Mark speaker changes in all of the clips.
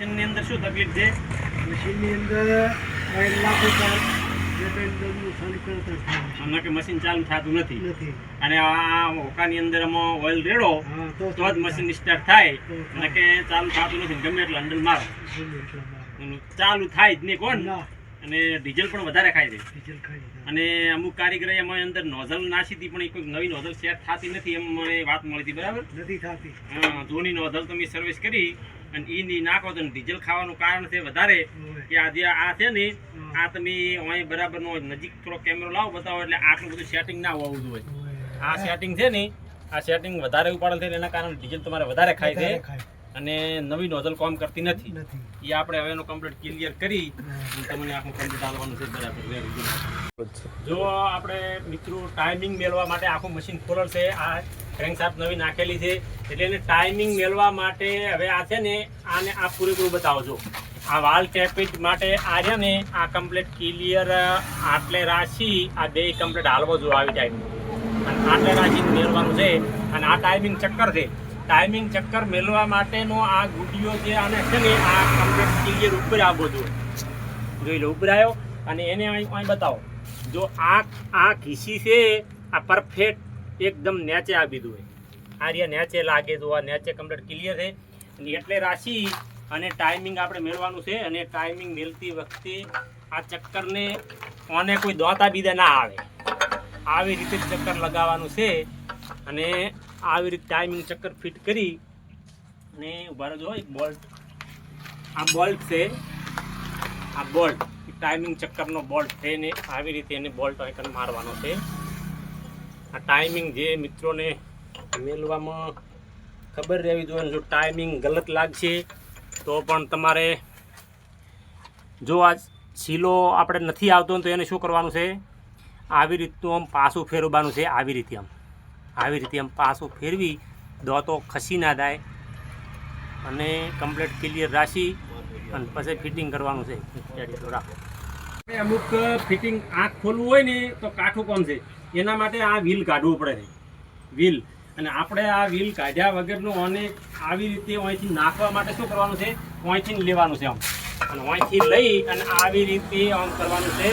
Speaker 1: મશીનની અંદર શું તકલીફ છે?
Speaker 2: મશીનની અંદર લાખો
Speaker 1: કે મશીન ચાલુ થતું નથી
Speaker 2: નથી.
Speaker 1: અને આ હોકાની અંદર ઓઇલ રેડો
Speaker 2: હા, તો
Speaker 1: તો જ મશીન સ્ટાર્ટ થાય. અને કે ચાલુ થતું નથી, ગમે એટલે અંડર મારો ચાલુ થાય જ નહીં કોણ.
Speaker 2: ના,
Speaker 1: અને ડીઝલ પણ વધારે ખાય છે.
Speaker 2: ડીઝલ ખાઈ જાય.
Speaker 1: અને અમુક કારીગરો એમાં અંદર નોઝલ નાસી હતી, પણ એ કોઈ નવી નોઝલ સેટ થતી નથી એમ મને વાત મળી હતી. બરાબર?
Speaker 2: નથી થતી.
Speaker 1: જૂની નોઝલ તમે સર્વિસ કરી અને ઈ નાખો તો ડીઝલ ખાવાનું કારણ છે વધારે
Speaker 2: હોય.
Speaker 1: કે આ જે આ છે ને આ તમે અહીં બરાબરનો નજીક થોડો કેમેરો લાવો બતાવો એટલે આટલું બધું સેટિંગ ના હોવું જોઈએ. આ સેટિંગ છે ને આ સેટિંગ વધારે ઉપાડેલ છે એના કારણે ડીઝલ તમારે વધારે ખાય છે અને નવી નોઝલ કામ કરતી નથી. એ આપણે હવે એનું કમ્પ્લીટ ક્લિયર કરી તમને આખું કમ્પ્લીટ આવવાનું છે. બરાબર? જો આપણે મિત્રો ટાઈમિંગ મેળવવા માટે આખું મશીન ખોલેલ છે. આ ક્રેન્કશાફ્ટ નવી નાખેલી છે એટલે એને ટાઈમિંગ મેળવવા માટે હવે આ છે ને આને આ પૂરેપૂરું બતાવજો. આ વાલ ટેપેજ માટે આ છે ને આ કમ્પ્લીટ ક્લિયર આટલે રાશી આ બે કમ્પ્લીટ હાલવો જો આવી ટાઈમ અને આટલે રાશી મેળવવાનું છે. અને આ ટાઈમિંગ ચક્કર છે. ટાઈમિંગ ચક્કર મેળવવા માટેનો આ ગુડિયો જે આને છે ને આ કમ્પ્લીટ ક્લિયર ઉપર આવવો જોઈએ. જોઈ લો ઉપર આવ્યો અને એને અહીં બતાવો. જો આ ઘીસી છે આ પરફેક્ટ એકદમ નેચે આપી દઉં આ રહ્યા નેચે લાગે તો આ નેચે કમ્પ્લીટ ક્લિયર છે. એટલે રાશી અને ટાઈમિંગ આપણે મેળવાનું છે. અને ટાઈમિંગ મેળતી વખતે આ ચક્કરને ઓને કોઈ દોતા બીજા ના આવે આવી રીતે ચક્કર લગાવવાનું છે. અને આવી રીતે ટાઈમિંગ ચક્કર ફિટ કરી અને ઉભા રહેજો. એક બોલ્ટ આ બોલ્ટ છે. આ બોલ્ટ ટાઈમિંગ ચક્કરનો બોલ્ટ છે ને આવી રીતે એને બોલ્ટ અહીં મારવાનો છે. આ ટાઈમિંગ જે મિત્રોને મેળવામાં ખબર રહેવી જોઈએ. જો ટાઈમિંગ ગલત લાગશે તો પણ તમારે જો આ શીલો આપણે નથી આવતો તો એને શું કરવાનું છે આવી રીતનું આમ પાછું ફેરવવાનું છે. આવી રીતે આમ પાછું ફેરવી દો તો ખસી ના જાય અને કમ્પ્લીટ ક્લિયર રાખી અને પછી ફિટિંગ કરવાનું છે. રાખો અમુક ફિટિંગ આંખ ખોલવું હોય ને તો કાઠું કોમ છે એના માટે આ વ્હીલ કાઢવું પડે છે. વ્હીલ અને આપણે આ વ્હીલ કાઢ્યા વગરનું અને આવી રીતે અહીંથી નાખવા માટે શું કરવાનું છે અહીંથી લેવાનું છે આમ અને અહીંથી લઈ અને આવી રીતે આમ કરવાનું છે.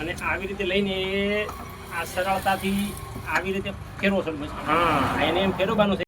Speaker 1: અને આવી રીતે લઈને આ સરળતાથી આવી રીતે ફેરવો છો. હા એને એમ ફેરવવાનું છે.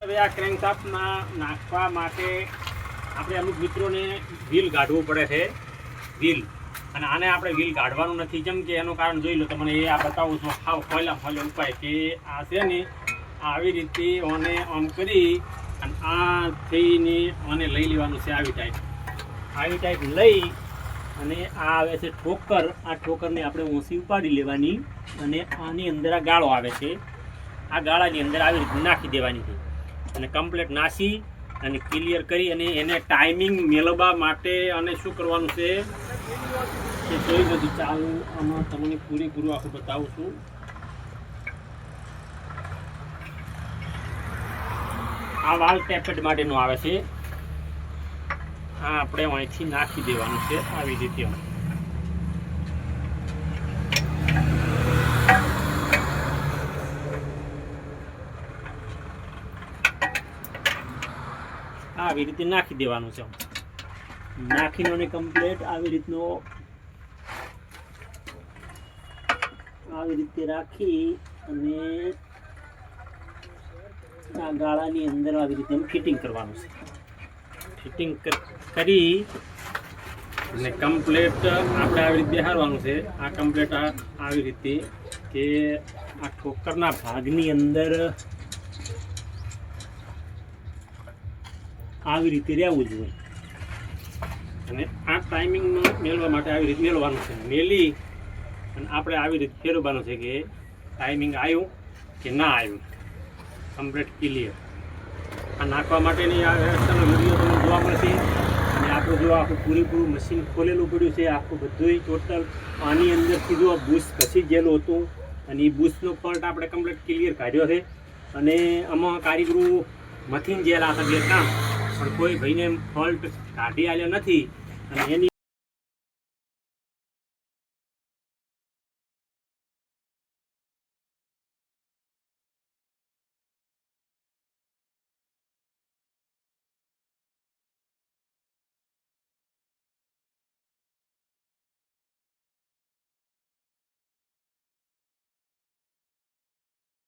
Speaker 1: હવે આ ક્રેન્કશાફ્ટમાં નાખવા માટે આપણે અમુક મિત્રોને વ્હીલ કાઢવું પડે છે. વ્હીલ અને આને આપણે વ્હીલ કાઢવાનું નથી. જેમ કે એનું કારણ જોઈ લો તમને એ આ બતાવું છું. હાવ ફોયલા ઉપાય કે આ છે ને આવી રીતે ઓને આમ કરી અને આ થઈને ઓને લઈ લેવાનું છે. આવી ટાઈપ લઈ અને આ આવે છે ઠોકર. આ ઠોકરને આપણે ઊંચી ઉપાડી લેવાની અને આની અંદર આ ગાળો આવે છે. આ ગાળાની અંદર આવી રીતે નાખી દેવાની છે અને કમ્પ્લીટ નાસી અને ક્લિયર કરી અને એને ટાઈમિંગ મેળવવા માટે અને શું કરવાનું છે એ જોઈ બધું ચાલુ. આમાં તમને પૂરેપૂરું આખું બતાવું છું. આ વાલ ટેપેટ માટેનું આવે છે. આ આપણે અહીંથી નાખી દેવાનું છે આવી રીતે. આવી રીતે નાખી દેવાનું છે. નાખીને કમ્પ્લીટ આવી રીતે રાખી અને આ ગાળાની અંદર આવી રીતે ફિટિંગ કરવાનું છે. ફિટિંગ કરી અને કમ્પ્લીટ આપણે આવી રીતે બેહારવાનું છે. આ કમ્પ્લીટ આવી રીતે કે આ ઠોકરના ભાગની અંદર આવી રીતે રહેવું જોઈએ. અને આ ટાઈમિંગમાં મેળવવા માટે આવી રીતે મેળવવાનું છે. મેલી અને આપણે આવી રીતે ફેરવવાનું છે કે ટાઈમિંગ આવ્યું કે ના આવ્યું. Complete clear. આ નાખવા માટેની આ વ્યવસ્થાનો વિડીયો તમને જોવા મળશે. અને આપણું જો આખું પૂરેપૂરું મશીન ખોલેલું પડ્યું છે આખું બધું ટોટલ. આની અંદરથી જો બુશ ખસી ગયેલું હતું અને એ બુશનો ફોલ્ટ આપણે કમ્પ્લીટ ક્લિયર કાઢ્યો છે. અને આમાં કારીગરો મથીને જેલા હતા બે કામ, પણ કોઈ ભાઈને ફોલ્ટ કાઢી આવ્યો નથી. અને એની